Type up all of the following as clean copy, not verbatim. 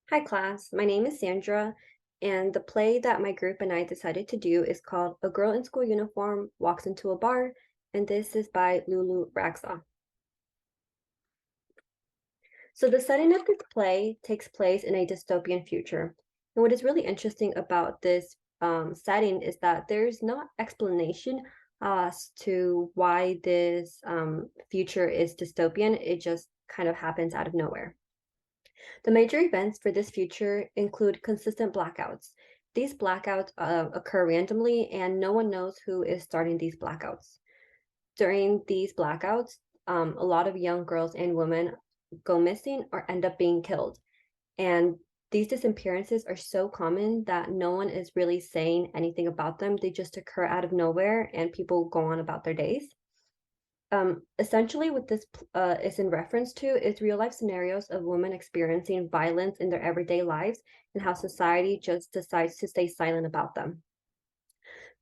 Hi class, my name is Sandra, and the play that my group and I decided to do is called A Girl in School Uniform Walks into a Bar, and this is by Lulu Raxa. So the setting of this play takes place in a dystopian future. And what is really interesting about this setting is that there's not explanation as to why this future is dystopian. It just kind of happens out of nowhere. The major events for this future include consistent blackouts. These blackouts occur randomly, and no one knows who is starting these blackouts. During these blackouts, a lot of young girls and women go missing or end up being killed. And these disappearances are so common that no one is really saying anything about them. They just occur out of nowhere, and people go on about their days. Essentially, what this is in reference to is real life scenarios of women experiencing violence in their everyday lives and how society just decides to stay silent about them.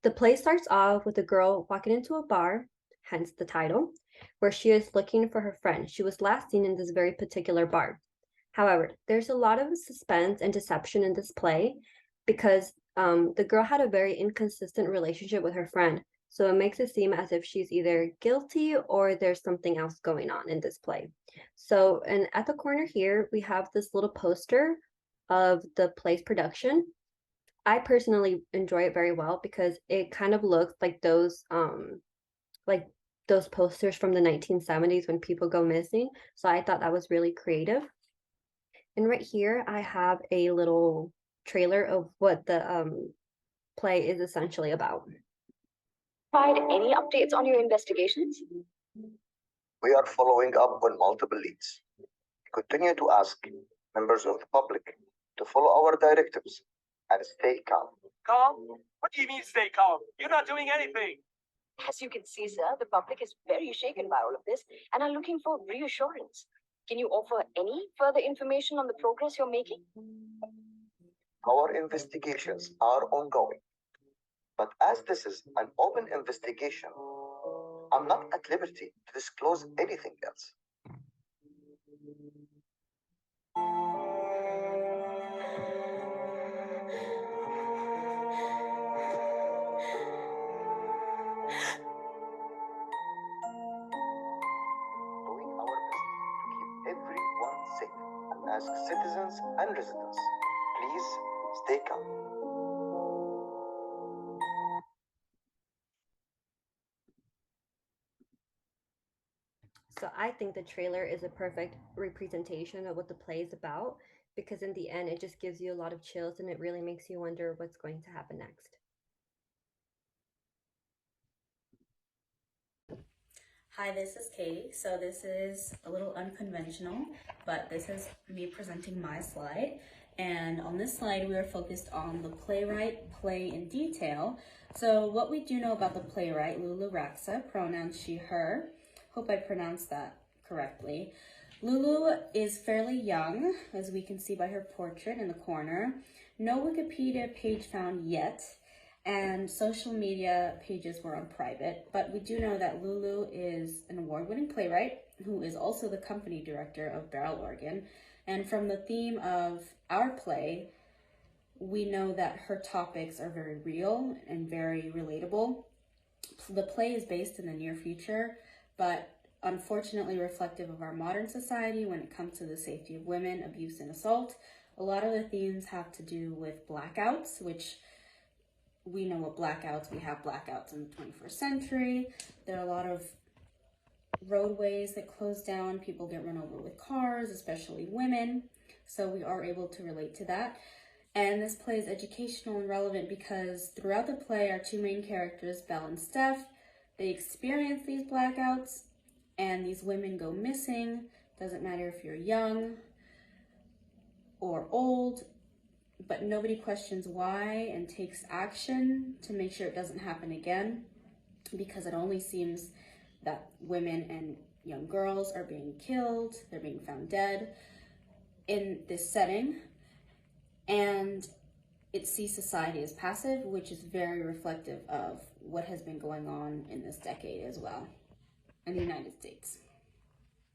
The play starts off with a girl walking into a bar, hence the title, where she is looking for her friend. She was last seen in this very particular bar. However, there's a lot of suspense and deception in this play because the girl had a very inconsistent relationship with her friend. So it makes it seem as if she's either guilty or there's something else going on in this play. So, and at the corner here, we have this little poster of the play's production. I personally enjoy it very well because it kind of looks like those posters from the 1970s when people go missing. So I thought that was really creative. And right here, I have a little trailer of what the play is essentially about. Provide any updates on your investigations? We are following up on multiple leads. We continue to ask members of the public to follow our directives and stay calm. Calm? What do you mean stay calm? You're not doing anything. As you can see, sir, the public is very shaken by all of this and are looking for reassurance. Can you offer any further information on the progress you're making? Our investigations are ongoing. But as this is an open investigation, I'm not at liberty to disclose anything else. Doing our best to keep everyone safe and ask citizens and residents, please stay calm. So I think the trailer is a perfect representation of what the play is about because in the end, it just gives you a lot of chills and it really makes you wonder what's going to happen next. Hi, this is Katie. So this is a little unconventional, but this is me presenting my slide. And on this slide, we are focused on the playwright, play in detail. So what we do know about the playwright, Lulu Raxa, pronouns she, her. Hope I pronounced that correctly. Lulu is fairly young, as we can see by her portrait in the corner. No Wikipedia page found yet, and social media pages were on private, but we do know that Lulu is an award-winning playwright who is also the company director of Barrel Organ. And from the theme of our play, we know that her topics are very real and very relatable. The play is based in the near future, but unfortunately reflective of our modern society when it comes to the safety of women, abuse, and assault. A lot of the themes have to do with blackouts, which we know what blackouts, we have blackouts in the 21st century. There are a lot of roadways that close down, people get run over with cars, especially women. So we are able to relate to that. And this play is educational and relevant because throughout the play, our two main characters, Belle and Steph, they experience these blackouts and these women go missing. Doesn't matter if you're young or old, but nobody questions why and takes action to make sure it doesn't happen again, because it only seems that women and young girls are being killed, they're being found dead in this setting, and it sees society as passive, which is very reflective of what has been going on in this decade as well in the United States.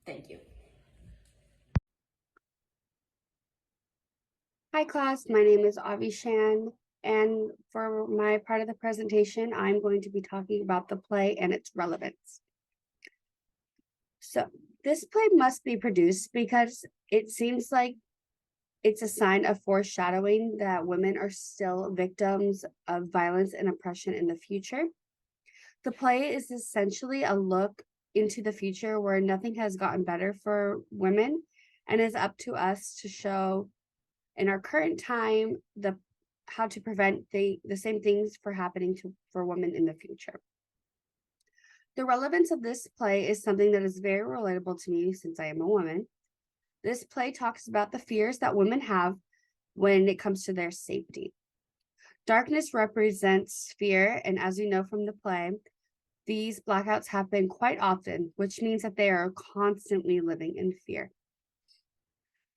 Thank you. Hi class, my name is Avi Shan, and for my part of the presentation, I'm going to be talking about the play and its relevance. So this play must be produced because it seems like it's a sign of foreshadowing that women are still victims of violence and oppression in the future. The play is essentially a look into the future where nothing has gotten better for women, and it's up to us to show in our current time how to prevent the same things for happening for women in the future. The relevance of this play is something that is very relatable to me since I am a woman. This play talks about the fears that women have when it comes to their safety. Darkness represents fear, and as you know from the play, these blackouts happen quite often, which means that they are constantly living in fear.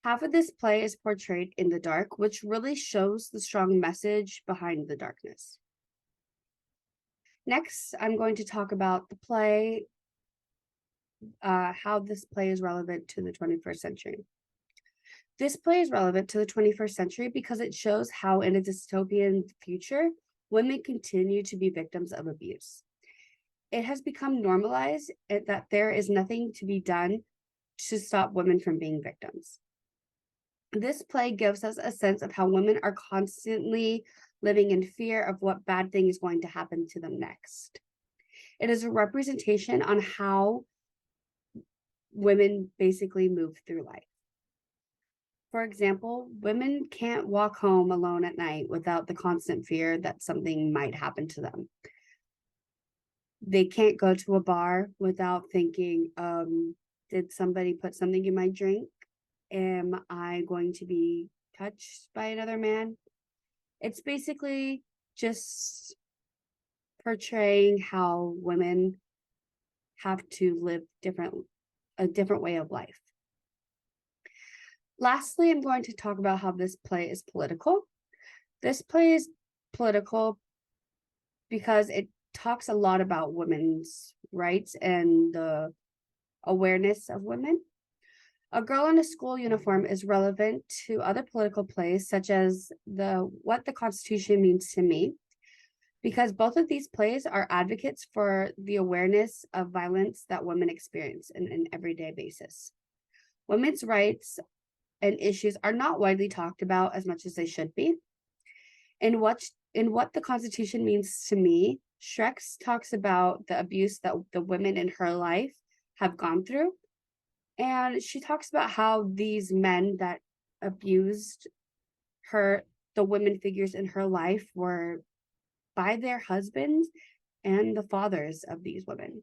Half of this play is portrayed in the dark, which really shows the strong message behind the darkness. Next, I'm going to talk about the play, how this play is relevant to the 21st century. This play is relevant to the 21st century because it shows how in a dystopian future, women continue to be victims of abuse. It has become normalized that there is nothing to be done to stop women from being victims. This play gives us a sense of how women are constantly living in fear of what bad thing is going to happen to them next. It is a representation on how women basically move through life. For example, women can't walk home alone at night without the constant fear that something might happen to them. They can't go to a bar without thinking, did somebody put something in my drink? Am I going to be touched by another man? It's basically just portraying how women have to live a different way of life. Lastly, I'm going to talk about how this play is political. This play is political because it talks a lot about women's rights and the awareness of women. A Girl in a School Uniform is relevant to other political plays, such as What the Constitution Means to Me, because both of these plays are advocates for the awareness of violence that women experience in an everyday basis. Women's rights and issues are not widely talked about as much as they should be. In What the Constitution Means to Me, Shrek talks about the abuse that the women in her life have gone through. And she talks about how these men that abused her, the women figures in her life, were by their husbands and the fathers of these women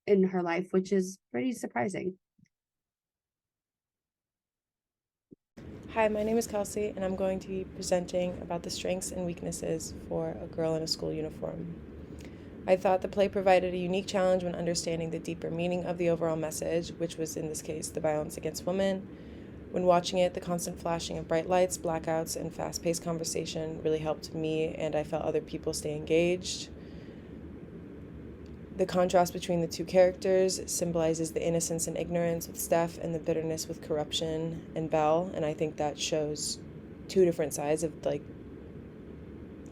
in her life, which is pretty surprising. Hi, my name is Kelsey, and I'm going to be presenting about the strengths and weaknesses for A Girl in a School Uniform. I thought the play provided a unique challenge when understanding the deeper meaning of the overall message, which was in this case the violence against women. When watching it, the constant flashing of bright lights, blackouts, and fast-paced conversation really helped me, and I felt other people stay engaged. The contrast between the two characters symbolizes the innocence and ignorance with Steph and the bitterness with corruption and Belle, and I think that shows two different sides of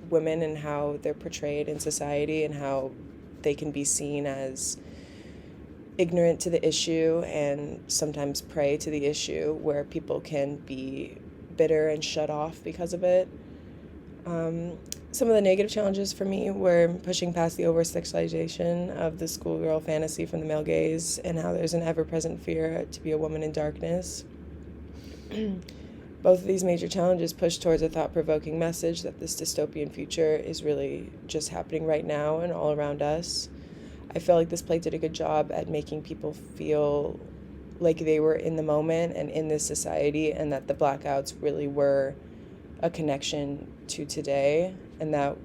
women and how they're portrayed in society and how they can be seen as ignorant to the issue and sometimes prey to the issue, where people can be bitter and shut off because of it. Some of the negative challenges for me were pushing past the over-sexualization of the schoolgirl fantasy from the male gaze and how there's an ever-present fear to be a woman in darkness. Both of these major challenges push towards a thought-provoking message that this dystopian future is really just happening right now and all around us. I feel like this play did a good job at making people feel like they were in the moment and in this society, and that the blackouts really were a connection to today, and that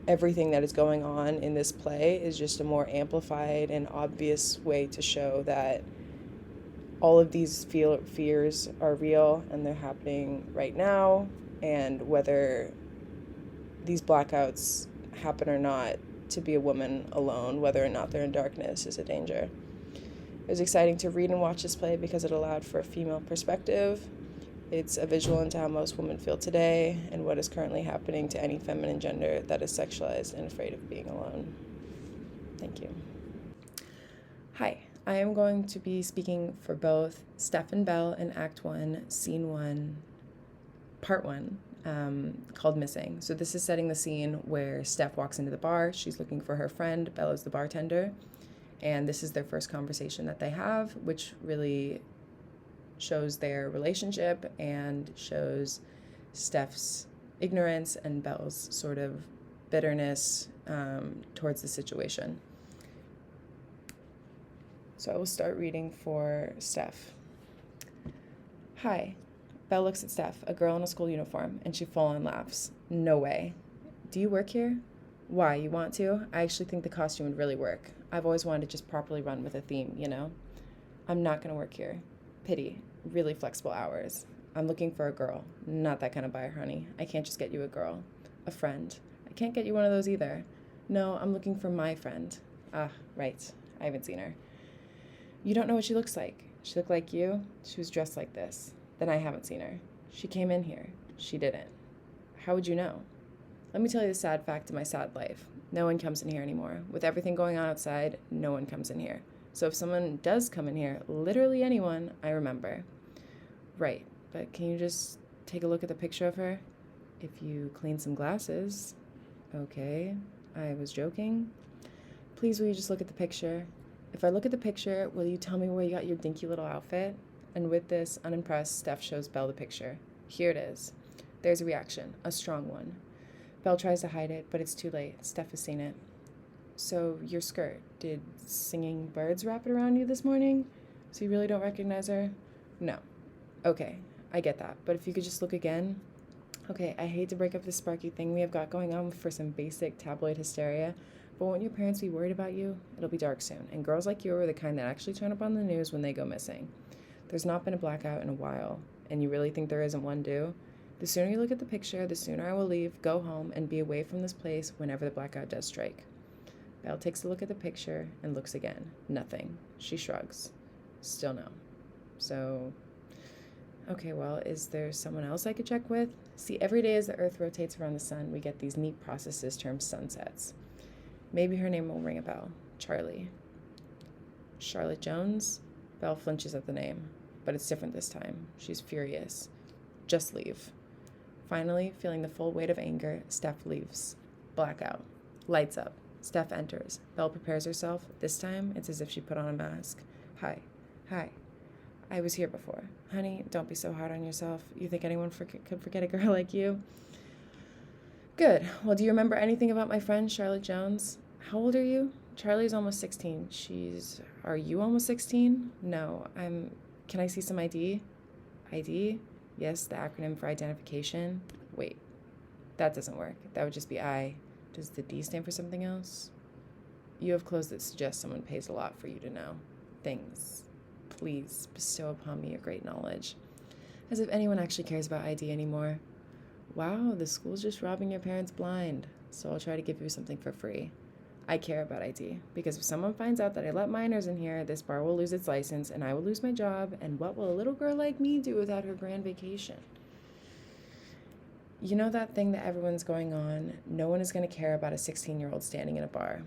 everything that is going on in this play is just a more amplified and obvious way to show that all of these fears are real and they're happening right now, and whether these blackouts happen or not, to be a woman alone, whether or not they're in darkness, is a danger. It was exciting to read and watch this play because it allowed for a female perspective, It's a visual into how most women feel today and what is currently happening to any feminine gender that is sexualized and afraid of being alone. Thank you. Hi, I am going to be speaking for both Steph and Belle in Act 1, Scene 1, Part 1, called Missing. So this is setting the scene where Steph walks into the bar. She's looking for her friend. Belle is the bartender. And this is their first conversation that they have, which really shows their relationship and shows Steph's ignorance and Belle's sort of bitterness towards the situation. So I will start reading for Steph. Hi. Belle looks at Steph, a girl in a school uniform, and she full-on laughs. No way. Do you work here? Why, you want to? I actually think the costume would really work. I've always wanted to just properly run with a theme, you know? I'm not gonna work here. Pity. Really flexible hours. I'm looking for a girl. Not that kind of buyer, honey. I can't just get you a girl. A friend. I can't get you one of those either. No, I'm looking for my friend. Ah, right. I haven't seen her. You don't know what she looks like. She looked like you. She was dressed like this. Then I haven't seen her. She came in here. She didn't. How would you know? Let me tell you the sad fact of my sad life. No one comes in here anymore. With everything going on outside, no one comes in here. So if someone does come in here, literally anyone, I remember. Right, but can you just take a look at the picture of her? If you clean some glasses. Okay, I was joking. Please, will you just look at the picture? If I look at the picture, will you tell me where you got your dinky little outfit? And with this, unimpressed, Steph shows Belle the picture. Here it is. There's a reaction, a strong one. Belle tries to hide it, but it's too late. Steph has seen it. So, your skirt, did singing birds wrap it around you this morning? So you really don't recognize her? No. Okay, I get that. But if you could just look again. Okay, I hate to break up this sparky thing we have got going on for some basic tabloid hysteria, but won't your parents be worried about you? It'll be dark soon, and girls like you are the kind that actually turn up on the news when they go missing. There's not been a blackout in a while, and you really think there isn't one due? The sooner you look at the picture, the sooner I will leave, go home, and be away from this place whenever the blackout does strike. Belle takes a look at the picture and looks again. Nothing. She shrugs. Still no. So, okay, well, is there someone else I could check with? See, every day as the Earth rotates around the sun, we get these neat processes termed sunsets. Maybe her name will ring a bell. Charlie. Charlotte Jones? Belle flinches at the name, but it's different this time. She's furious. Just leave. Finally, feeling the full weight of anger, Steph leaves. Blackout. Lights up. Steph enters. Belle prepares herself. This time, it's as if she put on a mask. Hi. Hi. I was here before. Honey, don't be so hard on yourself. You think anyone could forget a girl like you? Good. Well, do you remember anything about my friend, Charlotte Jones? How old are you? Charlie's almost 16. Are you almost 16? No, can I see some ID? ID? Yes, the acronym for identification. Wait, that doesn't work. That would just be I. Does the D stand for something else? You have clothes that suggest someone pays a lot for you to know things. Please bestow upon me your great knowledge. As if anyone actually cares about ID anymore. Wow, the school's just robbing your parents blind. So I'll try to give you something for free. I care about ID, because if someone finds out that I let minors in here, this bar will lose its license, and I will lose my job, and what will a little girl like me do without her grand vacation? You know that thing that everyone's going on? No one is going to care about a 16-year-old standing in a bar.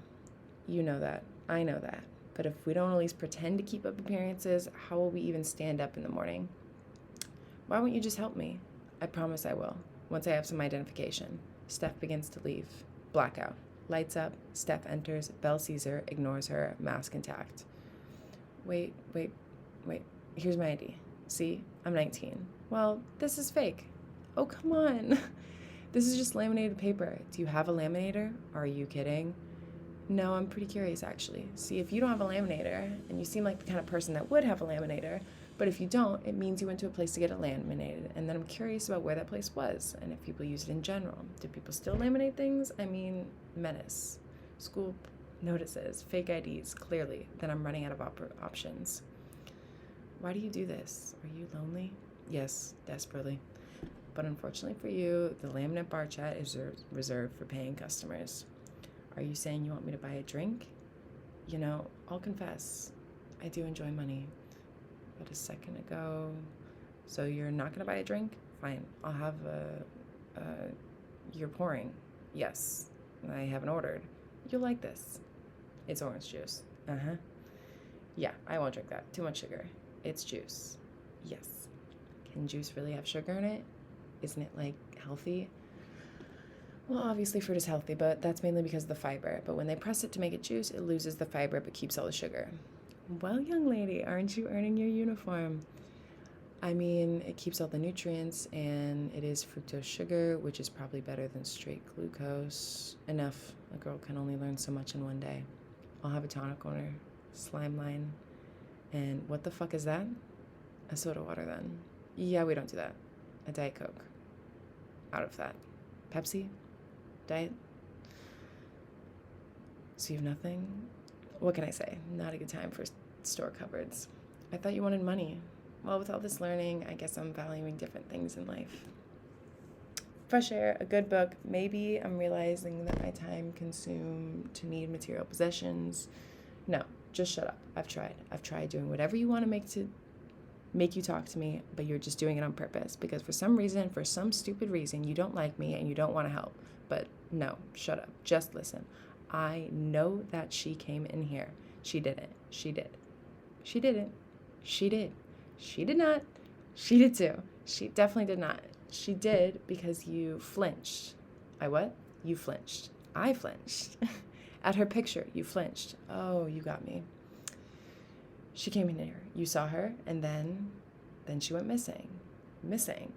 You know that. I know that. But if we don't at least pretend to keep up appearances, how will we even stand up in the morning? Why won't you just help me? I promise I will, once I have some identification. Steph begins to leave. Blackout. Lights up. Steph enters. Belle sees her, ignores her, mask intact. Wait. Here's my ID. See? I'm 19. Well, this is fake. Oh, come on. This is just laminated paper. Do you have a laminator? Are you kidding? No, I'm pretty curious, actually. See, if you don't have a laminator, and you seem like the kind of person that would have a laminator, but if you don't, it means you went to a place to get it laminated, and then I'm curious about where that place was, and if people use it in general. Do people still laminate things? I mean, menace. School notices, fake IDs, clearly. Then I'm running out of options. Why do you do this? Are you lonely? Yes, desperately. But unfortunately for you, the laminate bar chat is reserved for paying customers. Are you saying you want me to buy a drink? You know, I'll confess, I do enjoy money. But a second ago, So you're not gonna buy a drink? Fine, I'll have you're pouring. Yes, I haven't ordered. You'll like this. It's orange juice. Uh-huh. Yeah, I won't drink that. Too much sugar. It's juice. Yes. Can juice really have sugar in it? Isn't it, like, healthy? Well, obviously fruit is healthy, but that's mainly because of the fiber. But when they press it to make it juice, it loses the fiber but keeps all the sugar. Well, young lady, aren't you earning your uniform? I mean, it keeps all the nutrients, and it is fructose sugar, which is probably better than straight glucose. Enough. A girl can only learn so much in one day. I'll have a tonic owner, slime line, and what the fuck is that? A soda water, then. Yeah, we don't do that. A Diet Coke. Out of that. Pepsi? Diet? So you have nothing? What can I say? Not a good time for store cupboards. I thought you wanted money. Well, with all this learning, I guess I'm valuing different things in life. Fresh air, a good book. Maybe I'm realizing that my time consumed to need material possessions. No, just shut up. I've tried. I've tried doing whatever you want to make you talk to me, but you're just doing it on purpose because for some reason, for some stupid reason, you don't like me and you don't want to help. But no, shut up. Just listen. I know that she came in here. She didn't. She did. She didn't. She did. She did not. She did too. She definitely did not. She did because you flinched. I what? You flinched. I flinched. At her picture, you flinched. Oh, you got me. She came in here. You saw her, and then she went missing. Missing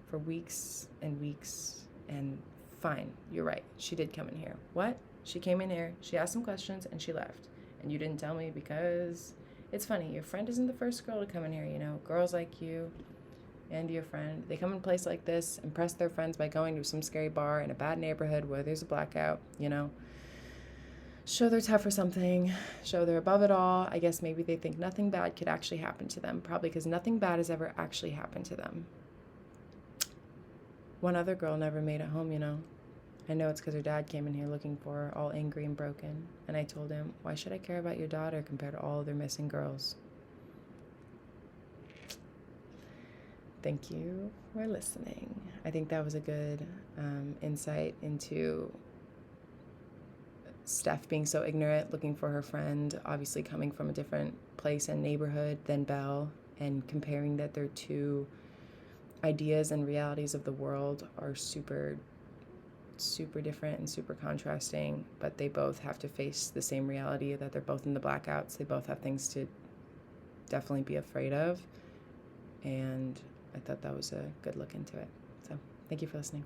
for weeks and weeks. And fine, you're right. She did come in here. What? She came in here, she asked some questions, and she left. And you didn't tell me because it's funny. Your friend isn't the first girl to come in here, you know. Girls like you and your friend, they come in a place like this, impress their friends by going to some scary bar in a bad neighborhood where there's a blackout, you know. Show they're tough or something. Show they're above it all. I guess maybe they think nothing bad could actually happen to them. Probably because nothing bad has ever actually happened to them. One other girl never made it home, you know. I know it's because her dad came in here looking for her, all angry and broken. And I told him, why should I care about your daughter compared to all other missing girls? Thank you for listening. I think that was a good insight into Steph being so ignorant, looking for her friend, obviously coming from a different place and neighborhood than Belle, and comparing that their two ideas and realities of the world are super different and super contrasting, but they both have to face the same reality that they're both in the blackouts. They both have things to definitely be afraid of, and I thought that was a good look into it. So thank you for listening.